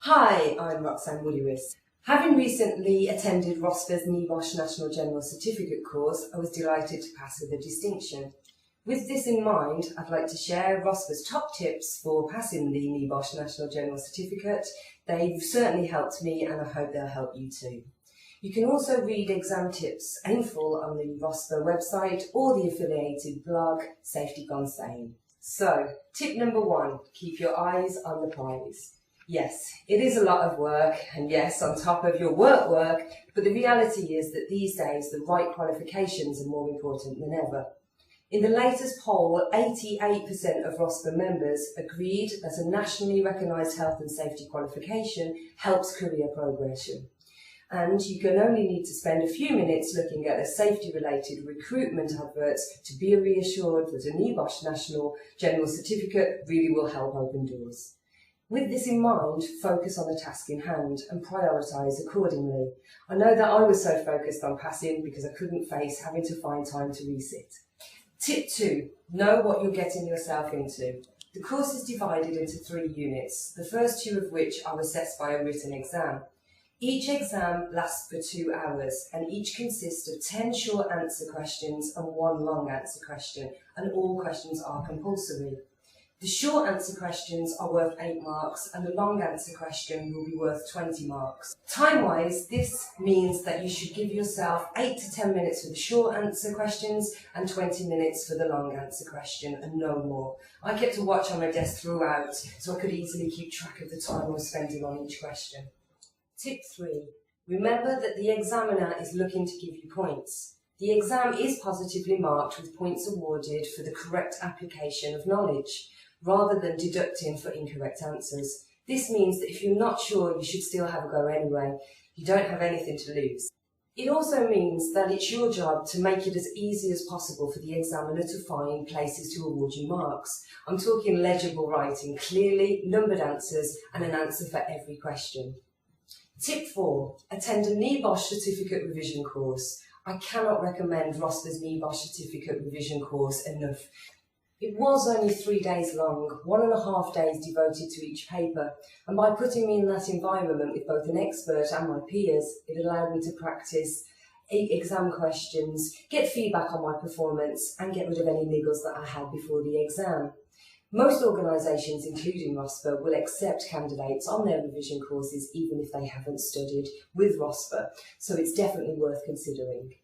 Hi, I'm Roxanne Woodiwiss. Having recently attended ROSPA's NEBOSH National General Certificate course, I was delighted to pass with a distinction. With this in mind, I'd like to share ROSPA's top tips for passing the NEBOSH National General Certificate. They've certainly helped me and I hope they'll help you too. You can also read exam tips in full on the ROSPA website or the affiliated blog, Safety Gone Sane. So, tip number 1, keep your eyes on the prize. Yes, it is a lot of work, and yes, on top of your work, but the reality is that these days the right qualifications are more important than ever. In the latest poll, 88% of ROSPA members agreed that a nationally recognised health and safety qualification helps career progression. And you can only need to spend a few minutes looking at the safety-related recruitment adverts to be reassured that a NEBOSH National General Certificate really will help open doors. With this in mind, focus on the task in hand and prioritise accordingly. I know that I was so focused on passing because I couldn't face having to find time to resit. Tip 2, know what you're getting yourself into. The course is divided into 3 units, the first 2 of which are assessed by a written exam. Each exam lasts for 2 hours and each consists of 10 short answer questions and 1 long answer question, and all questions are compulsory. The short answer questions are worth 8 marks and the long answer question will be worth 20 marks. Time-wise, this means that you should give yourself 8 to 10 minutes for the short answer questions and 20 minutes for the long answer question and no more. I kept a watch on my desk throughout so I could easily keep track of the time I was spending on each question. Tip 3. Remember that the examiner is looking to give you points. The exam is positively marked with points awarded for the correct application of knowledge, rather than deducting for incorrect answers. This means that if you're not sure, you should still have a go anyway. You don't have anything to lose. It also means that it's your job to make it as easy as possible for the examiner to find places to award you marks. I'm talking legible writing, clearly numbered answers and an answer for every question. Tip 4. Attend a NEBOSH Certificate Revision course. I cannot recommend ROSPA's NEBOSH Certificate Revision course enough. It was only 3 days long, 1.5 days devoted to each paper, and by putting me in that environment with both an expert and my peers, it allowed me to practice 8 exam questions, get feedback on my performance, and get rid of any niggles that I had before the exam. Most organisations, including ROSPA, will accept candidates on their revision courses even if they haven't studied with ROSPA, so it's definitely worth considering.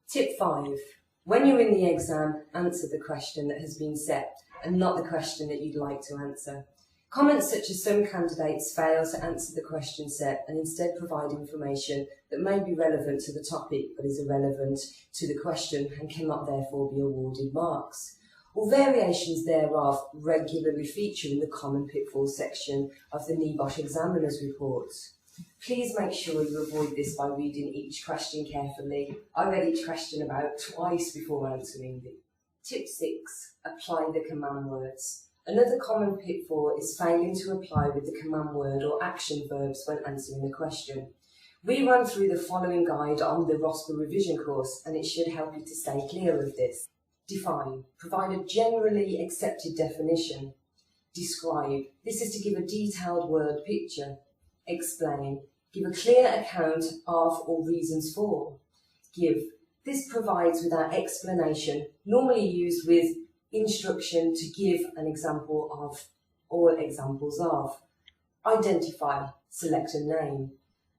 Tip 5. When you're in the exam, answer the question that has been set and not the question that you'd like to answer. Comments such as some candidates fail to answer the question set and instead provide information that may be relevant to the topic but is irrelevant to the question and cannot therefore be awarded marks. Or variations thereof regularly feature in the common pitfalls section of the NEBOSH Examiner's Report. Please make sure you avoid this by reading each question carefully. I read each question about twice before answering it. Tip 6. Apply the command words. Another common pitfall is failing to apply with the command word or action verbs when answering a question. We run through the following guide on the ROSPA revision course and it should help you to stay clear of this. Define. Provide a generally accepted definition. Describe. This is to give a detailed word picture. Explain. Give a clear account of or reasons for. Give. This provides with our explanation, normally used with instruction to give an example of or examples of. Identify. Select a name.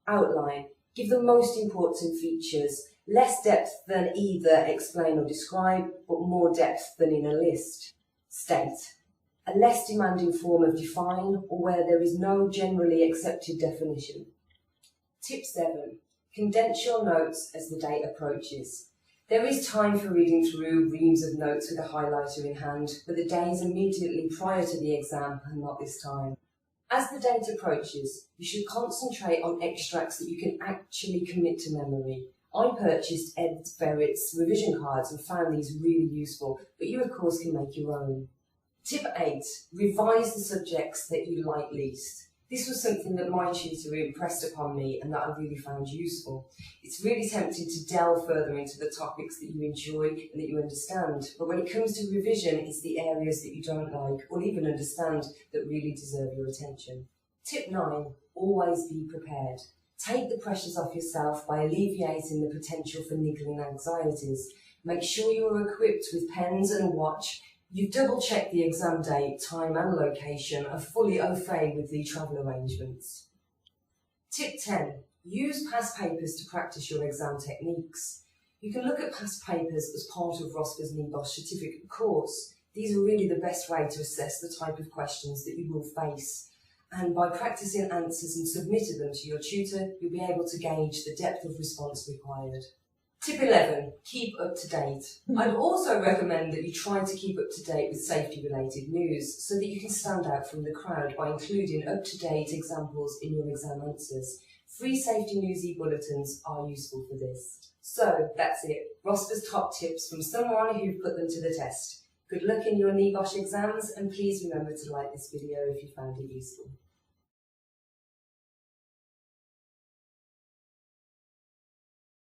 Outline. Give the most important features. Less depth than either explain or describe, but more depth than in a list. State. A less demanding form of define or where there is no generally accepted definition. Tip 7. Condense your notes as the date approaches. There is time for reading through reams of notes with a highlighter in hand, but the days immediately prior to the exam are not this time. As the date approaches, you should concentrate on extracts that you can actually commit to memory. I purchased Ed Verrett's revision cards and found these really useful, but you of course can make your own. Tip 8. Revise the subjects that you like least. This was something that my tutor impressed upon me and that I really found useful. It's really tempting to delve further into the topics that you enjoy and that you understand, but when it comes to revision, it's the areas that you don't like or even understand that really deserve your attention. Tip 9. Always be prepared. Take the pressures off yourself by alleviating the potential for niggling anxieties. Make sure you are equipped with pens and a watch. You've double-checked the exam date, time and location, are fully au fait with the travel arrangements. Tip 10. Use past papers to practice your exam techniques. You can look at past papers as part of ROSPA's NEBOSH Certificate course. These are really the best way to assess the type of questions that you will face. And by practicing answers and submitting them to your tutor, you'll be able to gauge the depth of response required. Tip 11. Keep up to date. I'd also recommend that you try to keep up to date with safety-related news so that you can stand out from the crowd by including up-to-date examples in your exam answers. Free safety news e-bulletins are useful for this. So that's it. ROSPA's top tips from someone who put them to the test. Good luck in your NEBOSH exams, and please remember to like this video if you found it useful.